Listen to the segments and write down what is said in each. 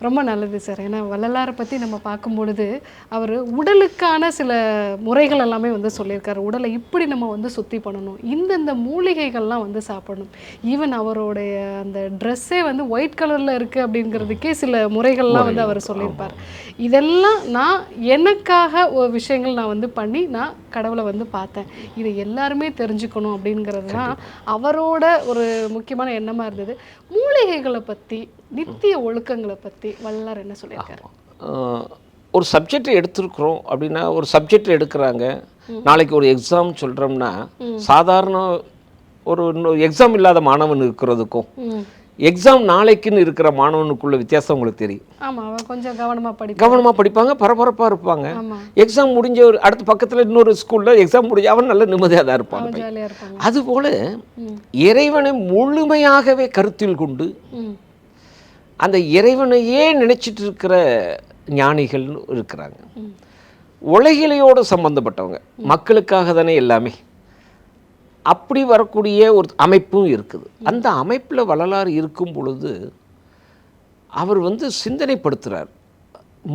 ரொம்ப நல்லது சார். ஏன்னா வள்ளலாரை பற்றி நம்ம பார்க்கும்பொழுது அவர் உடலுக்கான சில முறைகள் எல்லாமே வந்து சொல்லியிருக்காரு. உடலை இப்படி நம்ம வந்து சுத்தி பண்ணணும், இந்தந்த மூலிகைகள்லாம் வந்து சாப்பிடணும். ஈவன் அவருடைய அந்த ட்ரெஸ்ஸே வந்து ஒயிட் கலரில் இருக்குது அப்படிங்கிறதுக்கே சில முறைகள்லாம் வந்து அவர் சொல்லியிருப்பார். இதெல்லாம் நான் எனக்காக ஒரு விஷயங்கள் நான் வந்து பண்ணி நான் கடவுளை வந்து பார்த்தேன், இதை எல்லாருமே தெரிஞ்சுக்கணும் அப்படிங்கிறது தான் அவரோட ஒரு முக்கியமான எண்ணமாக இருந்தது. மூலிகைகளை பற்றி, நித்திய ஒழுக்கங்களை பற்றி வள்ளலார் என்ன சொல்லியிருக்காரு? ஒரு சப்ஜெக்ட் எடுத்துருக்குறோம் அப்படின்னா, ஒரு சப்ஜெக்ட் எடுக்கிறாங்க, நாளைக்கு ஒரு எக்ஸாம் சொல்கிறோம்னா, சாதாரண ஒரு எக்ஸாம் இல்லாத மாணவன் இருக்கிறதுக்கும் எக்ஸாம் நாளைக்குன்னு இருக்கிற மாணவனுக்குள்ள வித்தியாசம் உங்களுக்கு தெரியும். ஆமாம், அவன் கொஞ்சம் கவனமாக படிப்பாங்க, பரபரப்பாக இருப்பாங்க. எக்ஸாம் முடிஞ்ச ஒரு அடுத்த பக்கத்தில் இன்னொரு ஸ்கூலில் எக்ஸாம் முடிஞ்ச அவன் நல்ல நிம்மதியாக தான் இருப்பாங்க. அதுபோல் இறைவனை முழுமையாகவே கருத்தில் கொண்டு அந்த இறைவனையே நினைச்சிட்டு இருக்கிற ஞானிகள் இருக்கிறாங்க. உலகிலையோடு சம்பந்தப்பட்டவங்க, மக்களுக்காக தானே எல்லாமே. அப்படி வரக்கூடிய ஒரு அமைப்பும் இருக்குது. அந்த அமைப்பில் வள்ளலார் இருக்கும் பொழுது அவர் வந்து சிந்தனைப்படுத்துகிறார்.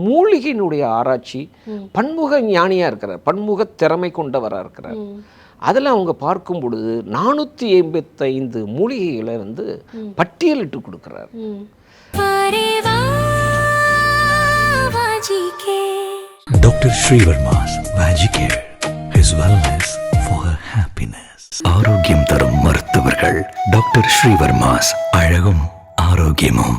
மூலிகையினுடைய ஆராய்ச்சி, பன்முக ஞானியாக இருக்கிறார், பன்முக திறமை கொண்டவராக இருக்கிறார். அதில் அவங்க பார்க்கும் பொழுது 485 மூலிகைகளை வந்து பட்டியலிட்டு கொடுக்குறார். Dr. Srivarma's Magicare, his wellness for her happiness. ஆரோக்கியம் தரும் மருத்துவர்கள் டாக்டர் ஸ்ரீவர்மாஸ். அழகும் ஆரோக்கியமும்.